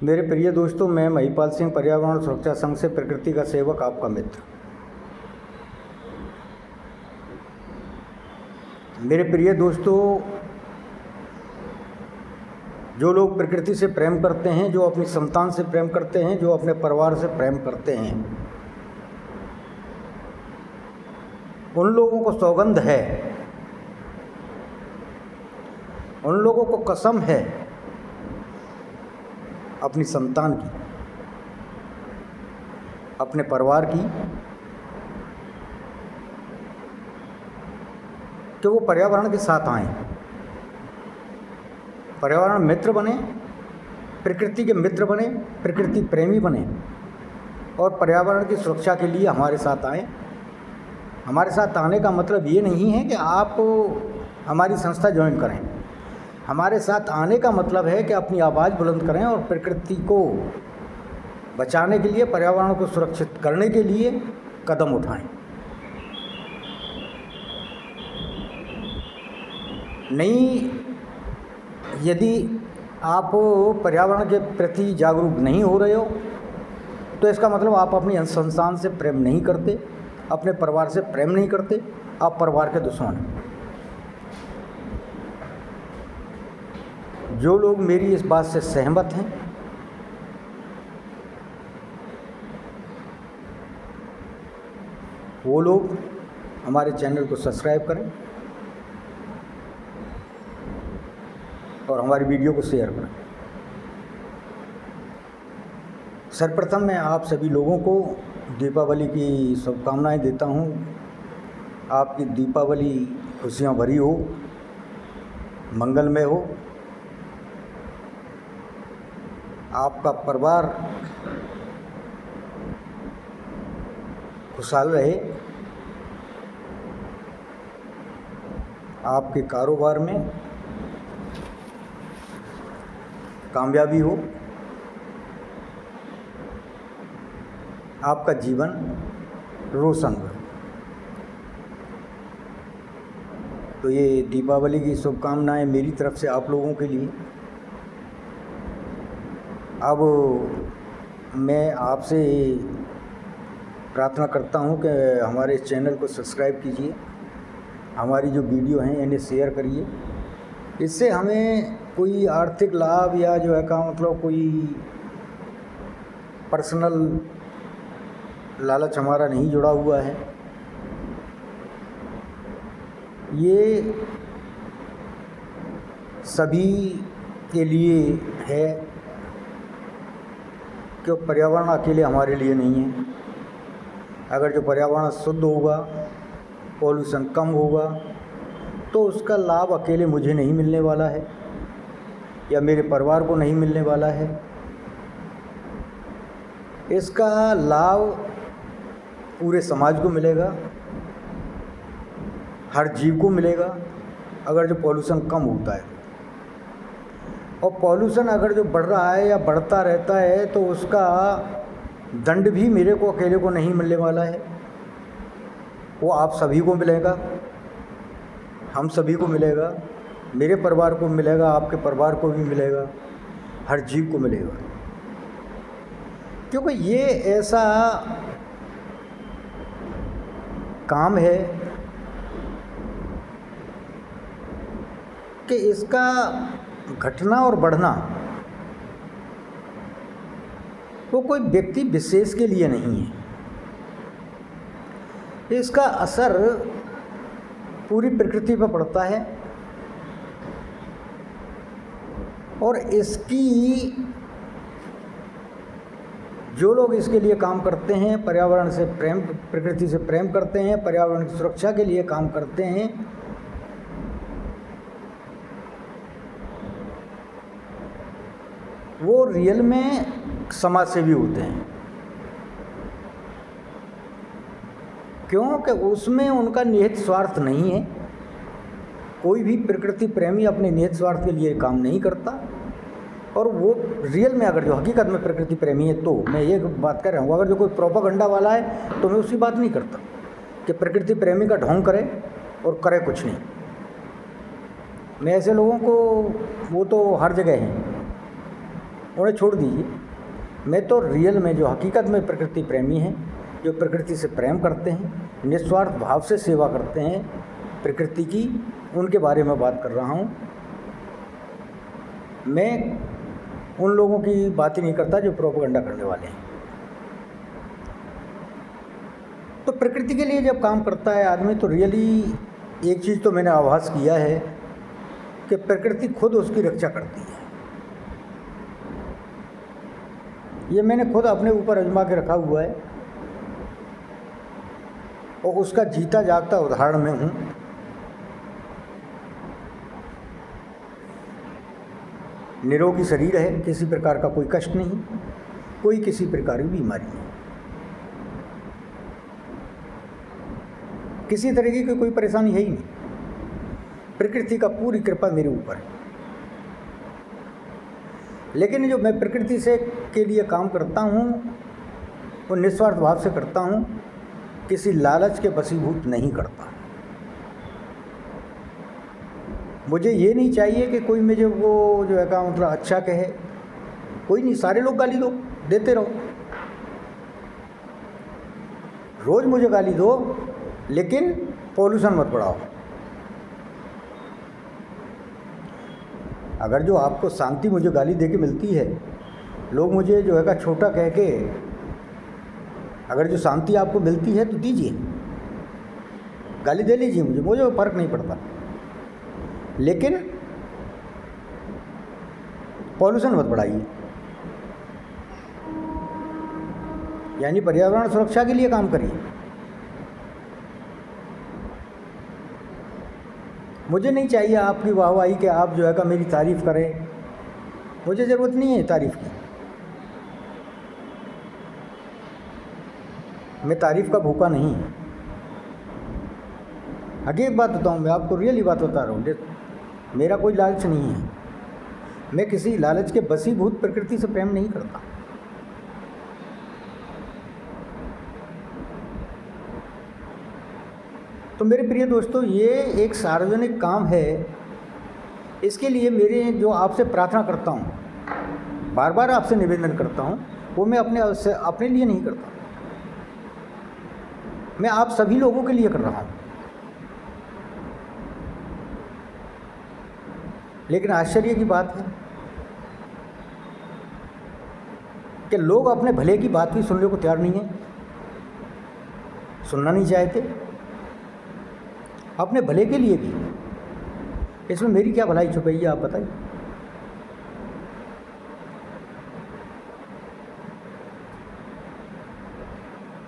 मेरे प्रिय दोस्तों, मैं महिपाल सिंह, पर्यावरण सुरक्षा संघ से प्रकृति का सेवक, आपका मित्र। मेरे प्रिय दोस्तों, जो लोग प्रकृति से प्रेम करते हैं, जो अपनी संतान से प्रेम करते हैं, जो अपने परिवार से प्रेम करते हैं, उन लोगों को सौगंध है, उन लोगों को कसम है अपनी संतान की, अपने परिवार की, कि वो पर्यावरण के साथ आएं, पर्यावरण मित्र बने, प्रकृति के मित्र बने, प्रकृति प्रेमी बने और पर्यावरण की सुरक्षा के लिए हमारे साथ आएं। हमारे साथ आने का मतलब ये नहीं है कि आप हमारी संस्था ज्वाइन करें। हमारे साथ आने का मतलब है कि अपनी आवाज़ बुलंद करें और प्रकृति को बचाने के लिए, पर्यावरण को सुरक्षित करने के लिए कदम उठाएं। नहीं, यदि आप पर्यावरण के प्रति जागरूक नहीं हो रहे हो तो इसका मतलब आप अपनी संतान से प्रेम नहीं करते, अपने परिवार से प्रेम नहीं करते, आप परिवार के दुश्मन हैं। जो लोग मेरी इस बात से सहमत हैं, वो लोग हमारे चैनल को सब्सक्राइब करें और हमारी वीडियो को शेयर करें। सर्वप्रथम मैं आप सभी लोगों को दीपावली की शुभकामनाएं देता हूं। आपकी दीपावली खुशियां भरी हो, मंगलमय हो, आपका परिवार खुशहाल रहे, आपके कारोबार में कामयाबी हो, आपका जीवन रोशन हो। तो ये दीपावली की शुभकामनाएं मेरी तरफ से आप लोगों के लिए। अब मैं आपसे प्रार्थना करता हूं कि हमारे चैनल को सब्सक्राइब कीजिए, हमारी जो वीडियो हैं इन्हें शेयर करिए। इससे हमें कोई आर्थिक लाभ या जो है का मतलब कोई पर्सनल लालच हमारा नहीं जुड़ा हुआ है। ये सभी के लिए है कि पर्यावरण अकेले हमारे लिए नहीं है। अगर जो पर्यावरण शुद्ध होगा, पॉल्यूशन कम होगा, तो उसका लाभ अकेले मुझे नहीं मिलने वाला है या मेरे परिवार को नहीं मिलने वाला है। इसका लाभ पूरे समाज को मिलेगा, हर जीव को मिलेगा अगर जो पॉल्यूशन कम होता है। और पॉल्यूशन अगर जो बढ़ रहा है या बढ़ता रहता है तो उसका दंड भी मेरे को अकेले को नहीं मिलने वाला है, वो आप सभी को मिलेगा, हम सभी को मिलेगा, मेरे परिवार को मिलेगा, आपके परिवार को भी मिलेगा, हर जीव को मिलेगा। क्योंकि ये ऐसा काम है कि इसका घटना और बढ़ना वो कोई व्यक्ति विशेष के लिए नहीं है। इसका असर पूरी प्रकृति पर पड़ता है और इसकी जो लोग इसके लिए काम करते हैं, पर्यावरण से प्रेम, प्रकृति से प्रेम करते हैं, पर्यावरण की सुरक्षा के लिए काम करते हैं, वो रियल में समाज सेवी होते हैं। क्योंकि उसमें उनका निहित स्वार्थ नहीं है। कोई भी प्रकृति प्रेमी अपने निहित स्वार्थ के लिए काम नहीं करता। और वो रियल में अगर जो हकीकत में प्रकृति प्रेमी है, तो मैं ये बात कर रहा हूँ, अगर जो कोई प्रोपागंडा वाला है तो मैं उसकी बात नहीं करता कि प्रकृति प्रेमी का ढोंग करे और करे कुछ नहीं। मैं ऐसे लोगों को, वो तो हर जगह हैं, उन्हें छोड़ दीजिए। मैं तो रियल में जो हकीकत में प्रकृति प्रेमी हैं, जो प्रकृति से प्रेम करते हैं, निस्वार्थ भाव से सेवा करते हैं प्रकृति की, उनके बारे में बात कर रहा हूँ। मैं उन लोगों की बात ही नहीं करता जो प्रोपेगेंडा करने वाले हैं। तो प्रकृति के लिए जब काम करता है आदमी, तो रियली एक चीज़ तो मैंने आभास किया है कि प्रकृति खुद उसकी रक्षा करती है। ये मैंने खुद अपने ऊपर आजमा के रखा हुआ है और उसका जीता जागता उदाहरण मैं हूँ। निरोगी शरीर है, किसी प्रकार का कोई कष्ट नहीं, कोई किसी प्रकार की बीमारी नहीं, किसी तरीके की कोई परेशानी है ही नहीं। प्रकृति का पूरी कृपा मेरे ऊपर है। लेकिन जो मैं प्रकृति से के लिए काम करता हूँ वो निस्वार्थ भाव से करता हूँ, किसी लालच के वशीभूत नहीं करता। मुझे ये नहीं चाहिए कि कोई मुझे वो जो है का मतलब अच्छा कहे। कोई नहीं, सारे लोग गाली दो, देते रहो, रोज़ मुझे गाली दो, लेकिन पॉल्यूशन मत बढ़ाओ। अगर जो आपको शांति मुझे गाली दे के मिलती है, लोग मुझे जो है का छोटा कह के अगर जो शांति आपको मिलती है तो दीजिए, गाली दे लीजिए, मुझे फ़र्क नहीं पड़ता। लेकिन पॉल्यूशन मत बढ़ाइए। यानी पर्यावरण सुरक्षा के लिए काम करिए। मुझे नहीं चाहिए आपकी वाहवाही कि आप जो है का मेरी तारीफ़ करें। मुझे ज़रूरत नहीं है तारीफ़ की। मैं तारीफ़ का भूखा नहीं। आगे एक बात बताऊँ, मैं आपको रियली बात बता रहा हूँ, मेरा कोई लालच नहीं है। मैं किसी लालच के वशीभूत प्रकृति से प्रेम नहीं करता। तो मेरे प्रिय दोस्तों, ये एक सार्वजनिक काम है। इसके लिए मेरे जो आपसे प्रार्थना करता हूँ, बार बार आपसे निवेदन करता हूँ, वो मैं अपने लिए नहीं करता, मैं आप सभी लोगों के लिए कर रहा हूँ। लेकिन आश्चर्य की बात है कि लोग अपने भले की बात भी सुनने को तैयार नहीं है, सुनना नहीं चाहते, अपने भले के लिए भी। इसमें मेरी क्या भलाई छुपी है, आप बताइए।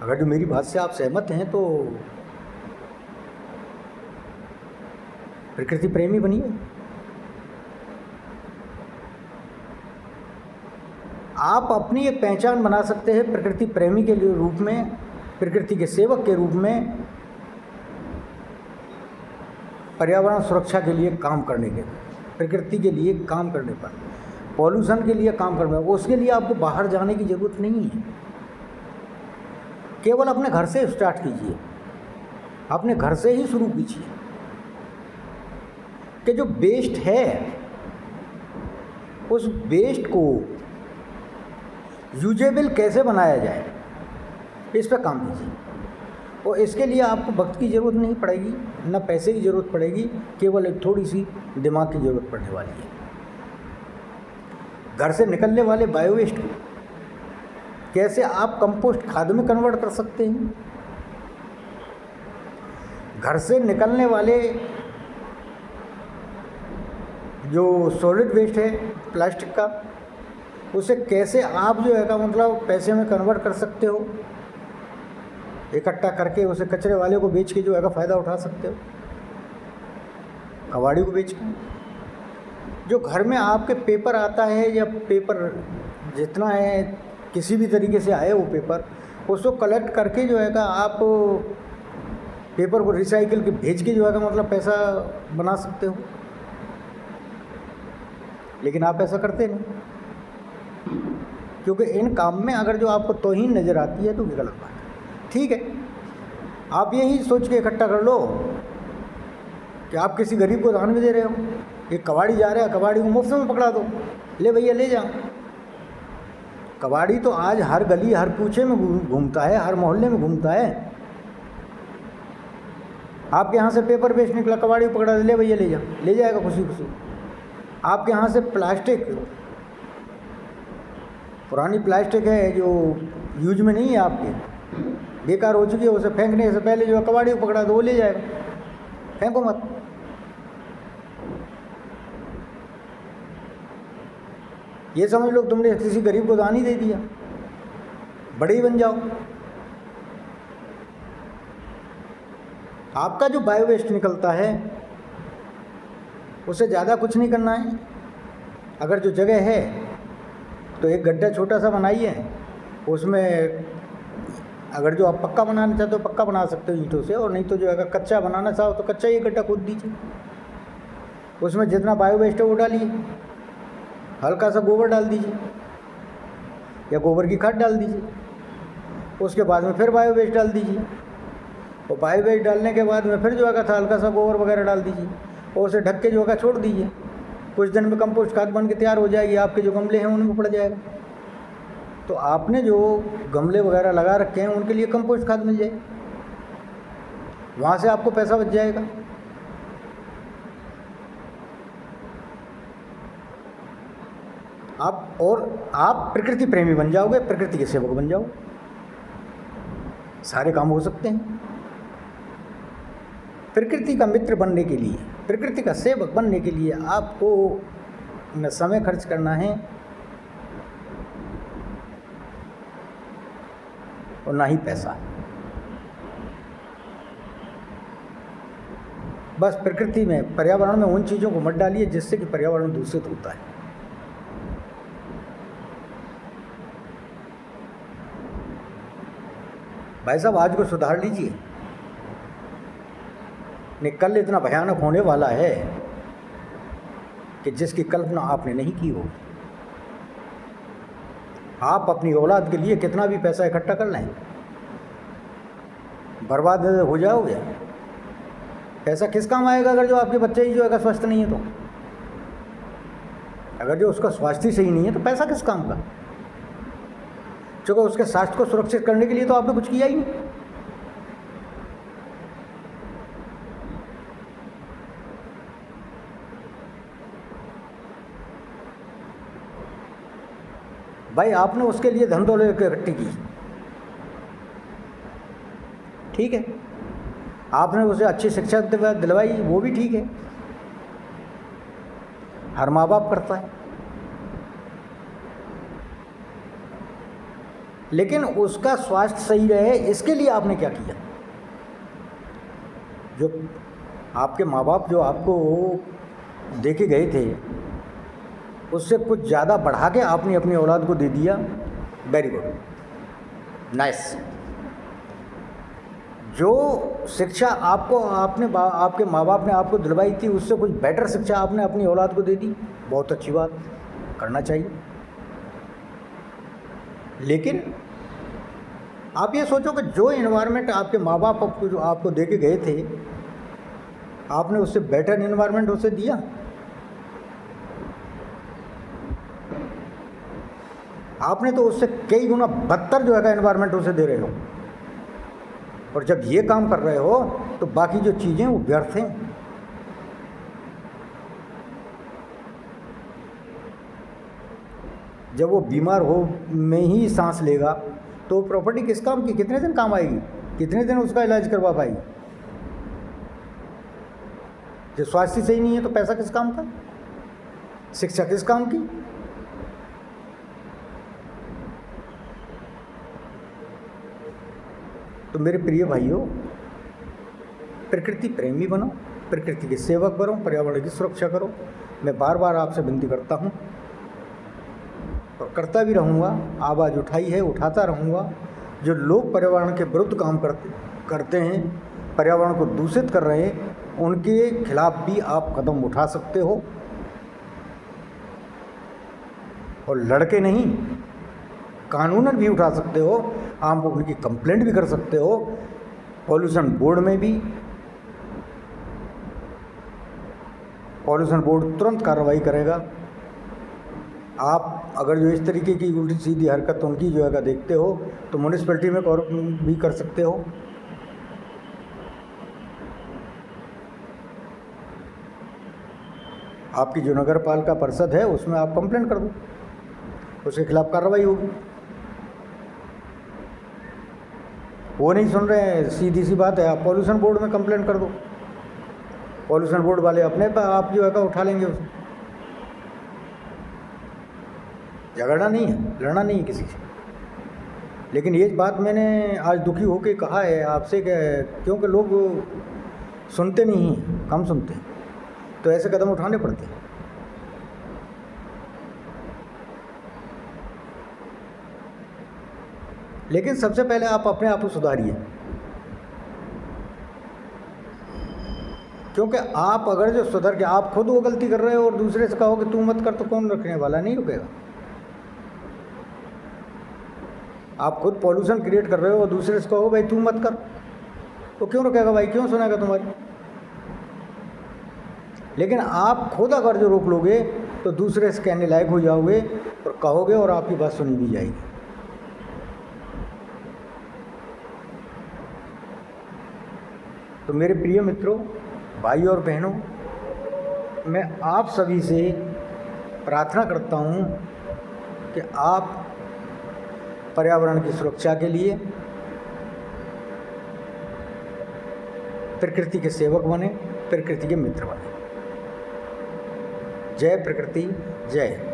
अगर जो मेरी बात से आप सहमत हैं तो प्रकृति प्रेमी बनिए। आप अपनी एक पहचान बना सकते हैं प्रकृति प्रेमी के रूप में, प्रकृति के सेवक के रूप में, पर्यावरण सुरक्षा के लिए काम करने के, प्रकृति के लिए काम करने पर, पॉल्यूशन के लिए काम करने पर। उसके लिए आपको बाहर जाने की ज़रूरत नहीं है। केवल अपने घर से स्टार्ट कीजिए, अपने घर से ही शुरू कीजिए कि जो वेस्ट है उस वेस्ट को यूजेबल कैसे बनाया जाए, इस पर काम कीजिए। और इसके लिए आपको वक्त की ज़रूरत नहीं पड़ेगी, ना पैसे की ज़रूरत पड़ेगी, केवल एक थोड़ी सी दिमाग की ज़रूरत पड़ने वाली है। घर से निकलने वाले बायो वेस्ट को कैसे आप कंपोस्ट खाद में कन्वर्ट कर सकते हैं। घर से निकलने वाले जो सॉलिड वेस्ट है प्लास्टिक का, उसे कैसे आप जो है का मतलब पैसे में कन्वर्ट कर सकते हो, इकट्ठा करके उसे कचरे वाले को बेच के जो है का फ़ायदा उठा सकते हो, कबाड़ी को बेच के। जो घर में आपके पेपर आता है या पेपर जितना है किसी भी तरीके से आए वो पेपर, उसको कलेक्ट करके जो है का आप पेपर को रिसाइकिल के भेज के जो है का मतलब पैसा बना सकते हो। लेकिन आप ऐसा करते नहीं, क्योंकि इन काम में अगर जो आपको तौहीन नज़र आती है तो ये गलत बात है। ठीक है, आप यही सोच के इकट्ठा कर लो कि आप किसी गरीब को दान में दे रहे हो। एक कबाड़ी जा रहा है, कबाड़ी को मुफ्त में पकड़ा दो, ले भैया ले जा, कबाड़ी तो आज हर गली हर कूचे में घूमता है, हर मोहल्ले में घूमता है। आपके यहाँ से पेपर वेस्ट निकला, कबाड़ी को पकड़ा, ले भैया ले जा, ले जाएगा खुशी खुशी। आपके यहाँ से प्लास्टिक, पुरानी प्लास्टिक है जो यूज में नहीं है, आपके बेकार हो चुकी है, उसे फेंकने से पहले जो है कबाड़ी को पकड़ा तो वो ले जाएगा, फेंको मत। ये समझ लो तुमने किसी गरीब को दान ही दे दिया, बड़े ही बन जाओ। आपका जो बायो वेस्ट निकलता है उसे ज़्यादा कुछ नहीं करना है। अगर जो जगह है तो एक गड्ढा छोटा सा बनाइए, उसमें अगर जो आप पक्का बनाना चाहते हो पक्का बना सकते हो ईंटों से, और नहीं तो जो अगर कच्चा बनाना चाहो तो कच्चा ही गड्ढा खोद दीजिए। उसमें जितना बायो वेस्ट है वो डालिए, हल्का सा गोबर डाल दीजिए या गोबर की खाद डाल दीजिए। उसके बाद में फिर बायो वेस्ट डाल दीजिए, और बायो वेस्ट डालने के बाद में फिर जो है हल्का सा गोबर वगैरह डाल दीजिए, और उसे ढक के जो है छोड़ दीजिए। कुछ दिन में कंपोस्ट खाद बन के तैयार हो जाएगी, आपके जो गमले हैं उनमें पड़ जाएगा। तो आपने जो गमले वगैरह लगा रखे हैं उनके लिए कंपोस्ट खाद मिल जाएगी, वहाँ से आपको पैसा बच जाएगा। आप प्रकृति प्रेमी बन जाओगे, प्रकृति के सेवक बन जाओ, सारे काम हो सकते हैं। प्रकृति का मित्र बनने के लिए, प्रकृति का सेवक बनने के लिए आपको न समय खर्च करना है और ना ही पैसा। बस प्रकृति में, पर्यावरण में उन चीज़ों को मत डालिए जिससे कि पर्यावरण दूषित होता है। भाई साहब आज को सुधार लीजिए, नहीं कल इतना भयानक होने वाला है कि जिसकी कल्पना आपने नहीं की हो। आप अपनी औलाद के लिए कितना भी पैसा इकट्ठा कर लें, बर्बाद हो जाओगे। पैसा किस काम आएगा अगर जो आपके बच्चे ही जो है स्वस्थ नहीं है तो? अगर जो उसका स्वास्थ्य सही नहीं है तो पैसा किस काम का? क्योंकि उसके स्वास्थ्य को सुरक्षित करने के लिए तो आपने कुछ किया ही नहीं। भाई आपने उसके लिए धन दौलत इकट्ठी की, ठीक है, आपने उसे अच्छी शिक्षा दिलवाई, वो भी ठीक है, हर माँ बाप करता है। लेकिन उसका स्वास्थ्य सही रहे इसके लिए आपने क्या किया? जो आपके माँ बाप जो आपको दे के गए थे उससे कुछ ज़्यादा बढ़ा के आपने अपनी औलाद को दे दिया, वेरी गुड, नाइस। जो शिक्षा आपको आपके माँ बाप ने आपको दिलवाई थी उससे कुछ बेटर शिक्षा आपने अपनी औलाद को दे दी, बहुत अच्छी बात, करना चाहिए। लेकिन आप ये सोचो कि जो एनवायरनमेंट आपके माँ बाप आपको जो आपको दे के गए थे, आपने उससे बेटर एनवायरनमेंट उसे दिया? आपने तो उससे कई गुना बदतर जो है एनवायरनमेंट उसे दे रहे हो, और जब ये काम कर रहे हो तो बाकी जो चीज़ें वो व्यर्थ हैं। जब वो बीमार हो में ही सांस लेगा तो प्रॉपर्टी किस काम की, कितने दिन काम आएगी, कितने दिन उसका इलाज करवा पाएगी? जब स्वास्थ्य सही नहीं है तो पैसा किस काम का, शिक्षा किस काम की? तो मेरे प्रिय भाइयों, प्रकृति प्रेमी बनो, प्रकृति के सेवक बनो, पर्यावरण की सुरक्षा करो। मैं बार बार आपसे विनती करता हूँ और करता भी रहूँगा, आवाज़ उठाई है, उठाता रहूँगा। जो लोग पर्यावरण के विरुद्ध काम करते हैं, पर्यावरण को दूषित कर रहे हैं, उनके खिलाफ भी आप कदम उठा सकते हो, और लड़के नहीं कानूनन भी उठा सकते हो। आप उनकी कंप्लेंट भी कर सकते हो, पॉल्यूशन बोर्ड में भी। पॉल्यूशन बोर्ड तुरंत कार्रवाई करेगा आप अगर जो इस तरीके की उल्टी सीधी हरकत उनकी जो है का देखते हो तो म्यूनिसिपैलिटी में भी कर सकते हो। आपकी जो नगर पालिका परिषद है उसमें आप कंप्लेंट कर दो, उसके खिलाफ कार्रवाई होगी। वो नहीं सुन रहे हैं, सीधी सी बात है, आप पॉल्यूशन बोर्ड में कंप्लेंट कर दो, पॉल्यूशन बोर्ड वाले अपने पर आप जो है उठा लेंगे उसे। झगड़ना नहीं है, लड़ना नहीं है किसी से। लेकिन ये बात मैंने आज दुखी होकर कहा है आपसे क्योंकि लोग सुनते नहीं हैं, कम सुनते हैं, तो ऐसे कदम उठाने पड़ते हैं। लेकिन सबसे पहले आप अपने आप को सुधारिए, क्योंकि आप अगर जो सुधर के आप खुद वो गलती कर रहे हो और दूसरे से कहो कि तू मत कर, तो कौन रखने वाला, नहीं रुकेगा। आप खुद पॉल्यूशन क्रिएट कर रहे हो और दूसरे से कहो भाई तू मत कर, तो क्यों रुकेगा भाई, क्यों सुनेगा तुम्हारी। लेकिन आप खुद अगर जो रोक लोगे तो दूसरे से कहने लायक हो जाओगे और कहोगे और आपकी बात सुनी भी जाएगी। तो मेरे प्रिय मित्रों, भाई और बहनों, मैं आप सभी से प्रार्थना करता हूँ कि आप पर्यावरण की सुरक्षा के लिए प्रकृति के सेवक बने, प्रकृति के मित्र बने। जय प्रकृति, जय।